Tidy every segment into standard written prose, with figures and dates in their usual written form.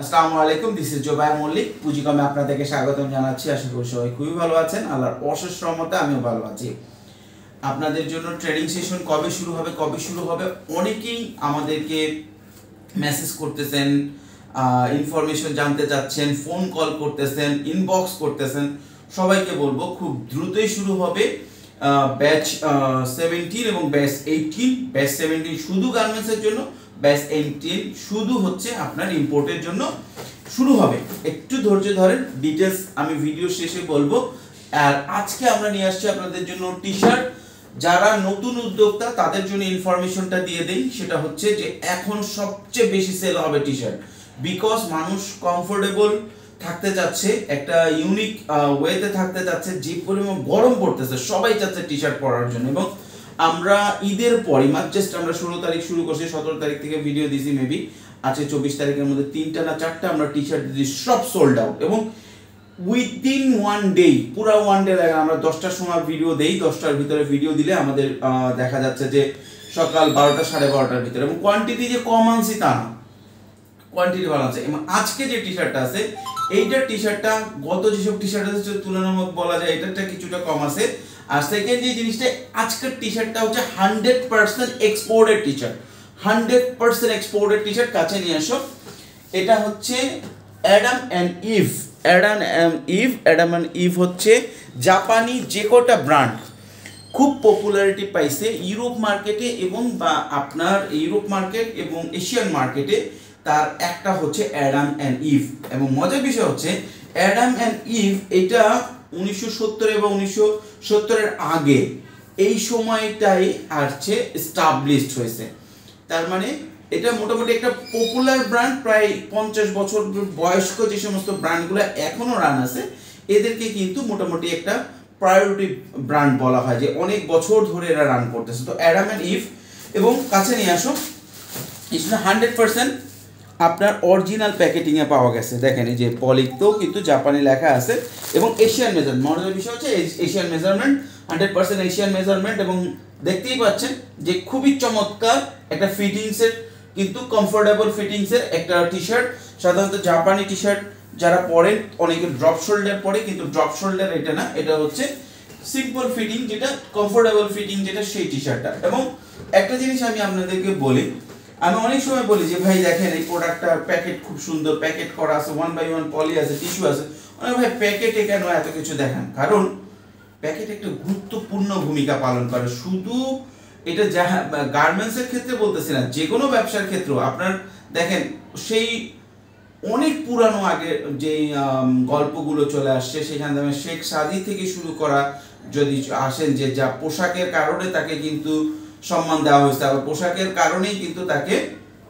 আসসালামু আলাইকুম, this is Zobayer Mallick. পুঁজিকমে আপনাদেরকে স্বাগতম জানাচ্ছি। আশা করি সবাই খুবই ভালো আছেন। আল্লাহর অশেষ রহমতে আমিও ভালো আছি। আপনাদের জন্য ট্রেনিং সেশন কবে শুরু হবে অনেকেই আমাদেরকে মেসেজ করতেছেন, ইনফরমেশন জানতে চাচ্ছেন, ফোন কল করতেছেন, ইনবক্স করতেছেন। সবাইকে বলবো খুব দ্রুতই শুরু হবে ব্যাচ 17 এবং ব্যাচ 18। ব্যাচ 17 শুধু গার্মেন্টসের জন্য, ব্যাচ 18 শুধু হচ্ছে আপনার ইম্পোর্টের জন্য শুরু হবে। একটু ধৈর্য ধরেন, ডিটেলস আমি ভিডিও শেষে বলবো। আর আজকে আমরা নিয়ে আসছি আপনাদের জন্য টি শার্ট। যারা নতুন উদ্যোক্তা তাদের জন্য ইনফরমেশনটা দিয়ে দেই, সেটা হচ্ছে যে এখন সবচেয়ে বেশি সেল হবে টি শার্ট, বিকজ মানুষ কমফোর্টেবল থাকতে চাচ্ছে, একটা ইউনিক ওয়েতে থাকতে চাচ্ছে। যে পরিমাণ গরম পড়তেছে সবাই চাচ্ছে টি শার্ট পরার জন্য। এবং আমরা ঈদের পরই জাস্ট আমরা 16 তারিখ শুরু করছি, 17 তারিখ থেকে ভিডিও দিছি, মেবি আছে 24 তারিখের মধ্যে 3টা না 4টা আমরা টি শার্ট দিচ্ছি, সব সোল্ড আউট। এবং উইদিন ওয়ান ডে, পুরো ওয়ান ডে লাগে। আমরা 10টার সময় ভিডিও দেই, 10টার ভিতরে ভিডিও দিলে আমাদের দেখা যাচ্ছে যে সকাল 12টা 12:30টার ভিতরে। এবং কোয়ান্টিটি যে কম আনছি তা না, কোয়ান্টিটি ভালো আছে। এবং আজকে যে টি শার্টটা আছে, এইটার টি শার্টটা গত যেসব টি শার্ট আছে তুলনামূলক বলা যায় এটারটা কিছুটা কম আছে। আর সেকেন্ড যে জিনিসটা, আজকের টি শার্টটা হচ্ছে 100% exported T-shirt, 100% exported T-shirt. কাছে নিয়ে আসো। এটা হচ্ছে Adam and Eve. Adam and Eve হচ্ছে জাপানি যে কটা ব্র্যান্ড খুব পপুলারিটি পাইছে ইউরোপ মার্কেটে এবং বা আপনার ইউরোপ মার্কেট এবং এশিয়ান মার্কেটে, তার একটা হচ্ছে অ্যাডাম অ্যান্ড ইভ। এবং মজার বিষয় হচ্ছে অ্যাডাম অ্যান্ড ইভ এটা 1970 এবং 1970-এর আগে এই সময়টাই আসছে স্টাবলিশড হয়েছে। তার মানে এটা মোটামুটি একটা পপুলার ব্র্যান্ড। প্রায় 50 বছর বয়স্ক যে সমস্ত ব্র্যান্ডগুলো এখনো রান আছে, এদেরকে কিন্তু মোটামুটি একটা প্রায়োরিটি ব্র্যান্ড বলা হয়, যে অনেক বছর ধরে এরা রান করতেছে। তো অ্যাডাম অ্যান্ড ইভ। এবং কাছে নিয়ে আসো, এটা 100% আপনার অরিজিনাল প্যাকেটিংয়ে পাওয়া গেছে। দেখেন এই যে পলিতেও কিন্তু জাপানি লেখা আছে এবং এশিয়ান মেজারমেন্ট। মজার বিষয় হচ্ছে এশিয়ান মেজারমেন্ট, 100% এশিয়ান মেজারমেন্ট। এবং দেখতেই পাচ্ছেন যে খুবই চমৎকার একটা ফিটিংসের, কিন্তু কমফোর্টেবল ফিটিংসের একটা টি শার্ট। সাধারণত জাপানি টি শার্ট যারা পরেন অনেকে ড্রপ শোল্ডার পরে, কিন্তু ড্রপ শোল্ডার এটা না, এটা হচ্ছে সিম্পল ফিটিং, যেটা কমফোর্টেবল ফিটিং, যেটা সেই টি শার্টটা। এবং একটা জিনিস আমি আপনাদেরকে বলি, আমি অনেক সময় বলি যে ভাই দেখেন এই প্রোডাক্টটার প্যাকেট খুব সুন্দর, প্যাকেট করা আছে, 1/1 পলি আছে, টিস্যু আছে। ভাই প্যাকেটে কেন এত কিছু দেখান? কারণ প্যাকেট একটা গুরুত্বপূর্ণ ভূমিকা পালন করে। শুধু এটা যা গার্মেন্টসের ক্ষেত্রে বলতেছি না, যে কোনো ব্যবসার ক্ষেত্রেও আপনার দেখেন সেই অনেক পুরানো আগে যে গল্পগুলো চলে আসছে, সেখান থেকে শেখ সাদি থেকে শুরু করা যদি আসেন, যে যা পোশাকের কারণে তাকে কিন্তু সম্মান দেওয়া হয়েছে, আবার পোশাকের কারণেই কিন্তু তাকে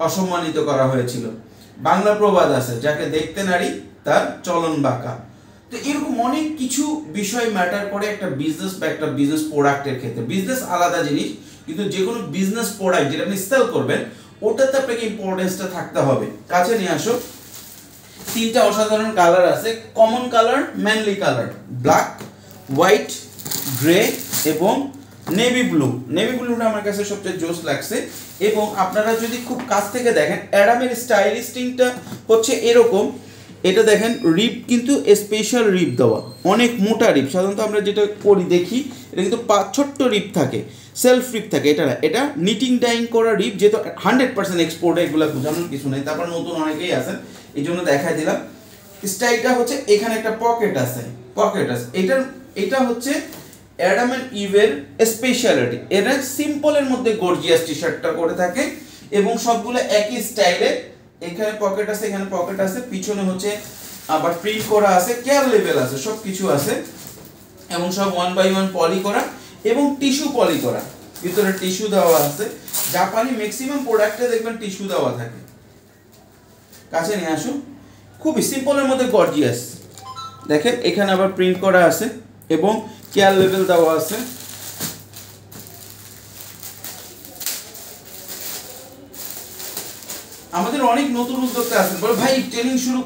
অসম্মানিত করা হয়েছিল। বাংলা প্রবাদ আছে, যাকে দেখতে নারী তার চলন বাঁকা। তো এরকম অনেক কিছু বিষয় ম্যাটার করে একটা বিজনেস বা একটা বিজনেস প্রোডাক্টের ক্ষেত্রে। বিজনেস আলাদা জিনিস, কিন্তু যে কোনো বিজনেস প্রোডাক্ট যেটা আপনি সেল করবেন, ওটাতে আপনাকে ইম্পর্টেন্সটা থাকতে হবে। কাছে নিয়ে আসো। 3টা অসাধারণ কালার আছে, common colour, manly colour, black, white, grey এবং নেভি ব্লু। নেভি ব্লুটা আমার কাছে সবচেয়ে জোস লাগছে। এবং আপনারা যদি খুব কাছ থেকে দেখেন, অ্যাডামের স্টাইলিস্টিংটা হচ্ছে এরকম। এটা দেখেন রিপ কিন্তু স্পেশাল রিপ দেওয়া, অনেক মোটা রিপ। সাধারণত আমরা যেটা করি দেখি, এটা কিন্তু ছোট্ট রিপ থাকে, সেলফ রিপ থাকে। এটা না, এটা নিটিং ডাইং করা রিপ, যেহেতু 100% এক্সপোর্টে, এগুলো বোঝানোর কিছু নেই। তারপর নতুন অনেকেই আছেন, এই জন্য দেখাই দিলাম। স্টাইলটা হচ্ছে এখানে একটা পকেট আছে। এটা হচ্ছে অ্যাডাম অ্যান্ড ইভের স্পেশালিটি। এরা সিম্পলের মধ্যে গর্জিয়াস টি শার্টটা করে থাকে এবং সবগুলো একই স্টাইলে। এখানে পকেট আছে, এখানে পকেট আছে, পিছনে হচ্ছে আবার প্রিন্ট করা আছে, কেয়ার লেভেল আছে, সব কিছু আছে। এবং সব 1/1 পলি করা এবং টিস্যু পলি করা, ভিতরে টিস্যু দেওয়া আছে। জাপানি ম্যাক্সিমাম প্রোডাক্টে দেখবেন টিস্যু দেওয়া থাকে। কাছে নিয়ে আসুন। খুবই সিম্পলের মধ্যে গর্জিয়াস। দেখেন এখানে আবার প্রিন্ট করা আছে এবং কেয়ার লেভেল দেওয়া আছে। আমাদের অনেক নতুন উদ্যোক্তা আছেন, বলে ভাই ট্রেনিং শুরু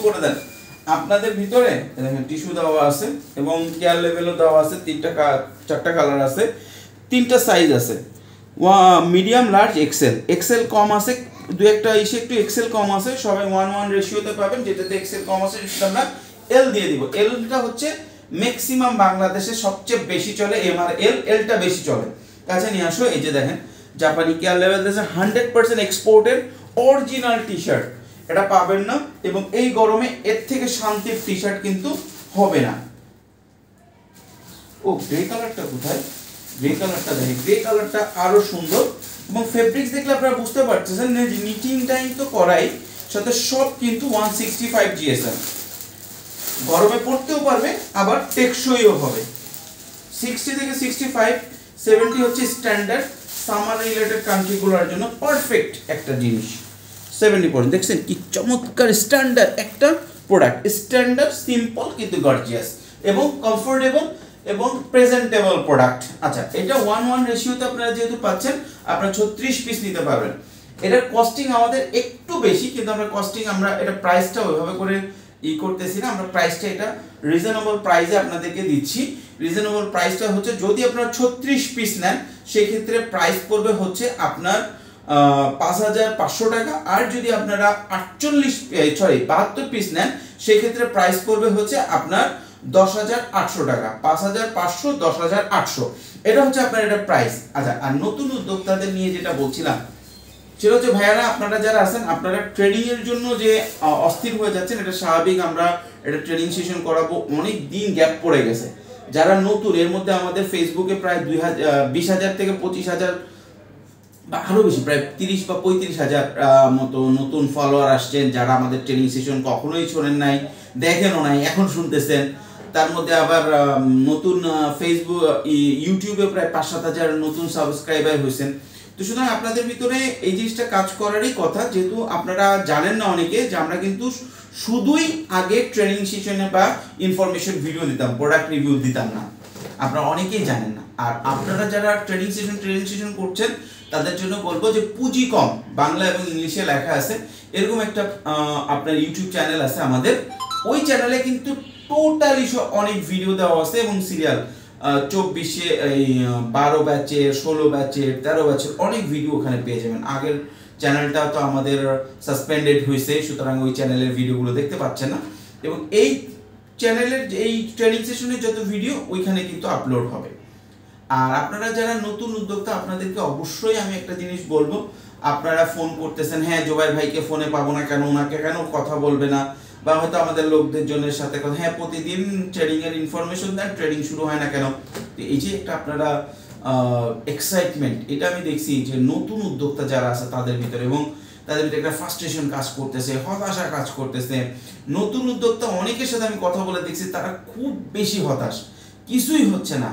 করে দেন। আপনাদের ভিতরে দেখেন টিস্যু দেওয়া আছে এবং কেয়ার লেভেলও দেওয়া আছে। 4টা কালার আছে, 3টা সাইজ আছে, মিডিয়াম, লার্জ, এক্সেল। এক্সেল কম আছে, দু একটা ইসে একটু এক্সেল কম আছে, সবাই 1:1 রেশিওতে পাবেন, যেটাতে এক্সেল কম আছে সেটা আমরা এল দিয়ে দিব। এলটা হচ্ছে ম্যাক্সিমাম বাংলাদেশে সবচেয়ে বেশি চলে, এমআরএল, এলটা বেশি চলে। কাছে নিয়ে আসো, এই যে দেখেন জাপানি কেয়ার লেভেল দিয়েছে 100% এক্সপোর্টেড অরিজিনাল টি শার্ট, এটা পাবেন না, এবং এই গরমে এর থেকে শান্তির টি শার্ট কিন্তু হবে না। ও গ্রে কালারটা কোথায়, গ্রে কালারটা দেখেন, গ্রে কালারটা আরো সুন্দর, এবং ফেব্রিক্স দেখলে আপনারা বুঝতে পারতেছেন যে নিটিং টাইম তো করাই, সাথে সব কিন্তু 165 জিএসএম, গরমে পড়তেও পারবে আবার টেকসইও হবে। 60 থেকে 65, 70 হচ্ছে স্ট্যান্ডার্ড সামার রিলেটেড কান্ট্রিগুলোর জন্য পারফেক্ট একটা জিনিস। 70% দেখছেন কি চমৎকার স্ট্যান্ডার্ড একটা প্রোডাক্ট, স্ট্যান্ডার্ড সিম্পল কিন্তু গর্জিয়াস এবং কমফোর্টেবল এবং প্রেজেন্টেবল প্রোডাক্ট। আচ্ছা, এটা 1:1 রেশিওতে আপনারা যেহেতু পাচ্ছেন, আপনারা 36 পিস নিতে পারবেন। এটার কস্টিং আমাদের একটু বেশি, কিন্তু আমরা এটা প্রাইসটা ওইভাবে করে করতেছি না, আমরা প্রাইসটা এটা রিজনেবল প্রাইসে আপনাদেরকে দিচ্ছি। রিজনেবল প্রাইসটা হচ্ছে যদি আপনারা 36 পিস নেন সেই ক্ষেত্রে প্রাইস পড়বে হচ্ছে আপনার 5,500 টাকা, আর যদি আপনারা 72 পিস নেন সেই ক্ষেত্রে প্রাইস পড়বে হচ্ছে আপনার 10,800 টাকা। 5,500, 10,800, এটা হচ্ছে আপনার এটা প্রাইস। আচ্ছা, আর নতুন উদ্যোক্তাদের নিয়ে যেটা বলছিলাম সেটা হচ্ছে ভাইয়ারা আপনারা যারা আছেন, আপনারা ট্রেডিং এর জন্য যে অস্থির হয়ে যাচ্ছেন, এটা স্বাভাবিক, আমরা এটা ট্রেনিং সেশন করাবো, অনেক দিন গ্যাপ পড়ে গেছে। যারা নতুন, এর মধ্যে আমাদের ফেসবুকে প্রায় 20,000 থেকে 25,000 বা আরো বেশি, প্রায় 30 বা 35,000 মতো নতুন ফলোয়ার আসছেন, যারা আমাদের ট্রেনিং সেশন কখনোই শোনেন নাই, দেখেনও নাই, এখন শুনতেছেন। তার মধ্যে আবার নতুন ফেসবুক, ইউটিউবে প্রায় 5-7 হাজার নতুন সাবস্ক্রাইবার হয়েছেন। তো সুতরাং আপনাদের ভিতরে এই জিনিসটা কাজ করারই কথা, যেহেতু আপনারা জানেন না অনেকে যে আমরা কিন্তু শুধুই আগে ট্রেনিং সেশনে বা ইনফরমেশন ভিডিও দিতাম, প্রোডাক্ট রিভিউ দিতাম না, আপনারা অনেকেই জানেন না। আর আপনারা যারা ট্রেনিং সেশন করছেন তাদের জন্য বলবো যে পুঁজি কম, বাংলা এবং ইংলিশে লেখা আছে, এরকম একটা আপনার ইউটিউব চ্যানেল আছে আমাদের, ওই চ্যানেলে কিন্তু টোটালি অনেক ভিডিও দেওয়া আছে এবং সিরিয়াল 24-এ এই 12 ব্যাচের, 16 ব্যাচের, 13 ব্যাচের অনেক ভিডিও ওখানে পেয়ে যাবেন। আগের চ্যানেলটা তো আমাদের সাসপেন্ডেড হয়েছে, সুতরাং ওই চ্যানেলের ভিডিওগুলো দেখতে পাচ্ছেন না, এবং এই চ্যানেলের এই ট্রেনিং সেশনের যত ভিডিও ওইখানে কিন্তু আপলোড হবে। আর আপনারা যারা নতুন উদ্যোক্তা, আপনাদেরকে অবশ্যই আমি একটা জিনিস বলবো, আপনারা ফোন করতেছেন, হ্যাঁ জোবাইর ভাইকে ফোনে পাবো না কেন, ওনাকে কেন কথা বলবে না, বা হয়তো আমাদের লোকদের জনের সাথে কথা, হ্যাঁ প্রতিদিন ট্রেডিং এর ইনফরমেশন দেন, ট্রেডিং শুরু হয় না কেন। তো এই যে একটা আপনারা এক্সাইটমেন্ট, এটা আমি দেখছি যে নতুন উদ্যোক্তা যারা আছে তাদের ভিতরে, এবং তাদের ভিতরে একটা ফ্রাস্ট্রেশন কাজ করতেছে, হতাশা কাজ করতেছে। নতুন উদ্যোক্তা অনেকের সাথে আমি কথা বলে দেখছি তারা খুব বেশি হতাশ, কিছুই হচ্ছে না।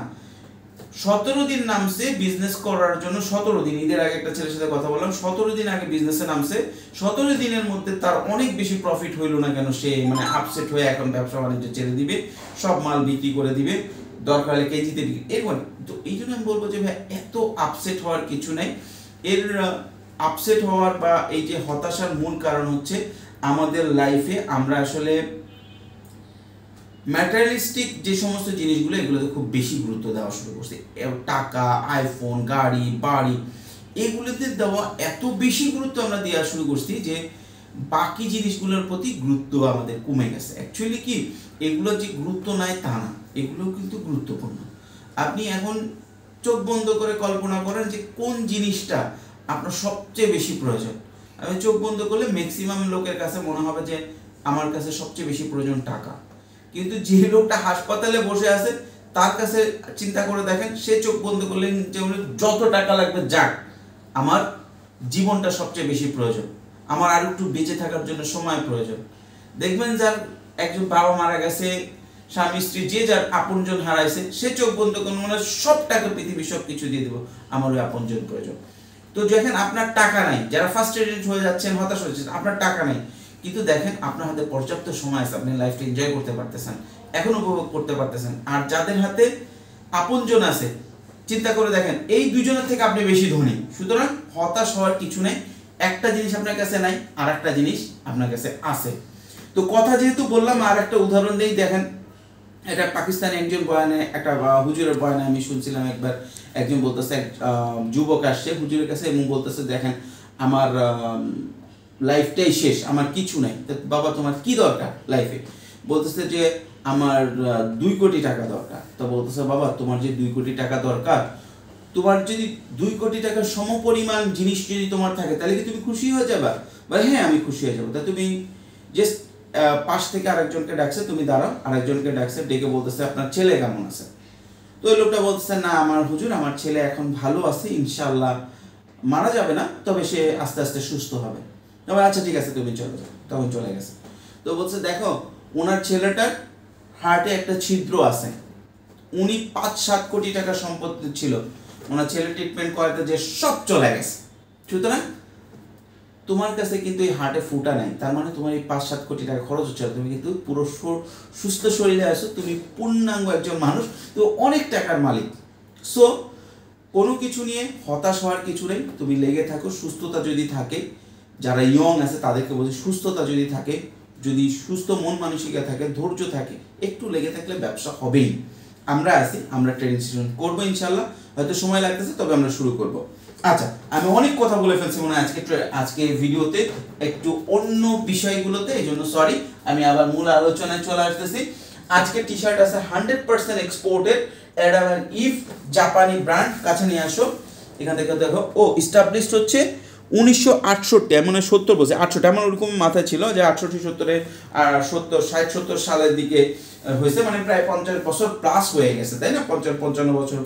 17 দিন নামছে বিজনেস করার জন্য, 17 দিন, ঈদের আগে একটা ছেলের সাথে কথা বললাম, 17 দিন আগে বিজনেসে নামছে, 17 দিনের মধ্যে তার অনেক বেশি প্রফিট হইল না কেন, সে মানে আপসেট হয়ে এখন ব্যবসা বাণিজ্য ছেড়ে দিবে, সব মাল বিক্রি করে দিবে, দরকার হলে কেজিতে বিক্রি, এরকম। তো এই জন্য আমি বলবো যে ভাই এত আপসেট হওয়ার কিছু নাই। এর আপসেট হওয়ার বা এই যে হতাশার মূল কারণ হচ্ছে আমাদের লাইফে আমরা আসলে ম্যাটেরিয়ালিস্টিক যে সমস্ত জিনিসগুলো, এগুলোতে খুব বেশি গুরুত্ব দেওয়া শুরু করছে। টাকা, আইফোন, গাড়ি, বাড়ি, এগুলোতে দেওয়া এত বেশি গুরুত্ব আমরা দেওয়া শুরু করছি যে বাকি জিনিসগুলোর প্রতি গুরুত্ব আমাদের কমে গেছে। অ্যাকচুয়ালি কি, এগুলো যে গুরুত্ব নাই তা না, এগুলো কিন্তু গুরুত্বপূর্ণ। আপনি এখন চোখ বন্ধ করে কল্পনা করেন যে কোন জিনিসটা আপনার সবচেয়ে বেশি প্রয়োজন। আমি চোখ বন্ধ করলে ম্যাক্সিমাম লোকের কাছে মনে হবে যে আমার কাছে সবচেয়ে বেশি প্রয়োজন টাকা, কিন্তু যে লোকটা হাসপাতালে বসে আছে তার কাছে চিন্তা করে দেখেন, সে চোখ বন্ধ করলে যত টাকা লাগবে যাক, আমার জীবনটা সবচেয়ে বেশি প্রয়োজন, আমার আর একটু বেঁচে থাকার জন্য সময় প্রয়োজন। দেখবেন যার একজন বাবা মারা গেছে, স্বামী স্ত্রী যে যার আপনজন হারাইছে, সে চোখ বন্ধ করে মানে সব টাকা পৃথিবী সব কিছু দিয়ে দেবো, আমার ওই আপনজন প্রয়োজন। তো দেখেন আপনার টাকা নাই, যারা ফার্স্ট্রেটেড হয়ে যাচ্ছেন, হতাশ হয়ে যাচ্ছেন, আপনার টাকা নাই, কিন্তু দেখেন আপনার হাতে পর্যাপ্ত সময় আছে, আপনি লাইফটা এনজয় করতে পারতেছেন, এখন উপভোগ করতে পারতেছেন। আর যাদের হাতে আপনজন আছে, চিন্তা করে দেখেন এই দুইজনের থেকে আপনি বেশি ধনী। সুতরাং হতাশ হওয়ার কিছু নেই, একটা জিনিস আপনার কাছে নাই, আর একটা জিনিস আপনার কাছে আছে। তো কথা যেহেতু বললাম, আর একটা উদাহরণ দিই, দেখেন এটা পাকিস্তানি একজন বয়ানে, একটা হুজুরের বয়ানে আমি শুনছিলাম একবার, একজন বলতেছে, এক যুবক আসছে হুজুরের কাছে এবং বলতেছে, দেখেন আমার লাইফটাই শেষ, আমার কিছু নাই। বাবা তোমার কি দরকার লাইফে? বলতেছে যে আমার 2 কোটি টাকা দরকার। তো বলতেছে বাবা তোমার যে 2 কোটি টাকা দরকার, তোমার যদি 2 কোটি টাকার সমপরিমাণ জিনিস যদি তোমার থাকে তাহলে কি তুমি খুশি হয়ে যাবে? বলে হ্যাঁ আমি খুশি হয়ে যাবো। তা তুমি জাস্ট পাশ থেকে আরেকজনকে ডাকছে, তুমি দাঁড়াও, আরেকজনকে ডাকছে, ডেকে বলতেছে আপনার ছেলে কেমন আছে? তো ওই লোকটা বলতেছে না আমার হুজুর আমার ছেলে এখন ভালো আছে, ইনশাআল্লাহ মারা যাবে না, তবে সে আস্তে আস্তে সুস্থ হবে। তবে আচ্ছা ঠিক আছে তুমি চলে যাও। তখন চলে গেছে। তো বলছে দেখো ওনার ছেলেটার হার্টে একটা ছিদ্র আছে, উনি 5-7 কোটি টাকা সম্পত্তি ছিল, ওনার ছেলে ট্রিটমেন্ট করাতে যে সব চলে গেছে। সুতরাং তোমার কাছে কিন্তু এই হার্টে ফুটা নাই, তার মানে তোমার এই 5-7 কোটি টাকা খরচ হচ্ছে, তুমি কিন্তু পুরো সুস্থ শরীরে আছো, তুমি পূর্ণাঙ্গ একজন মানুষ, তো অনেক টাকার মালিক। সো কোনো কিছু নিয়ে হতাশ হওয়ার কিছু নেই, তুমি লেগে থাকো। সুস্থতা যদি থাকে, যারা ইয়ং আছে তাদেরকে বলছি সুস্থতা যদি থাকে, যদি সুস্থ মন মানসিকতা থাকে, ধৈর্য থাকে, একটু লেগে থাকলে ব্যবসা হবেই। আমরা আছি, আমরা ট্রেনিং সেশন করবো ইনশাল্লাহ, হয়তো সময় লাগতেছে তবে আমরা শুরু করব। আচ্ছা আমি অনেক কথা বলে ফেলছি মনে হয় আজকে ভিডিওতে, একটু অন্য বিষয়গুলোতে, এই জন্য সরি। আমি আবার মূল আলোচনায় চলে আসতেছি। আজকে টি শার্ট আছে 100% এক্সপোর্টেড অ্যাডাম এন্ড ইভ জাপানি ব্র্যান্ড, কাছে নিয়ে আসো। এখান থেকে দেখো ও এস্টাবলিশড হচ্ছে 1968, মানে 70 বলছে 68, আমার ওরকম মাথায় ছিল যে 68-70 60-70 সালের দিকে হয়েছে, মানে প্রায় 50 বছর প্লাস হয়ে গেছে, তাই না? 50-55 বছর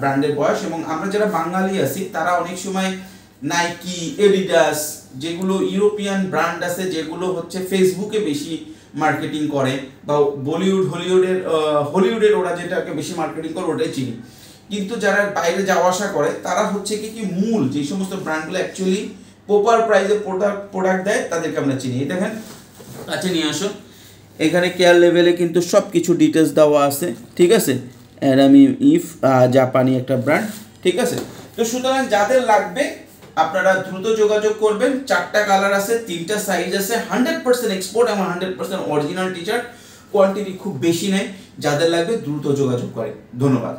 ব্র্যান্ডের বয়স। এবং আমরা যারা বাঙালি আছি তারা অনেক সময় নাইকি, এডিডাস, যেগুলো ইউরোপিয়ান ব্র্যান্ড আছে, যেগুলো হচ্ছে ফেসবুকে বেশি মার্কেটিং করে, বা হলিউডের ওরা যেটাকে বেশি মার্কেটিং করে ওটাই চিনি। কিন্তু যারা বাইরে যাওয়া আসা করে তারা হচ্ছে কি মূল যে সমস্ত ব্র্যান্ডগুলো অ্যাকচুয়ালি প্রপার প্রাইসে প্রোডাক্ট দেয় তাদেরকে আমরা চিনি। এই দেখেন কাছে নিয়ে আসো, এখানে কেয়ার লেভেলে কিন্তু সব কিছু ডিটেলস দেওয়া আছে, ঠিক আছে? অ্যাডাম ইভ জাপানি একটা ব্র্যান্ড, ঠিক আছে? তো সুতরাং যাদের লাগবে আপনারা দ্রুত যোগাযোগ করবেন। 4টা কালার আছে, 3টা সাইজ আছে, 100% এক্সপোর্ট এবং 100% অরিজিনাল টি শার্ট, কোয়ান্টিটি খুব বেশি নেই। যাদের লাগবে দ্রুত যোগাযোগ করেন। ধন্যবাদ।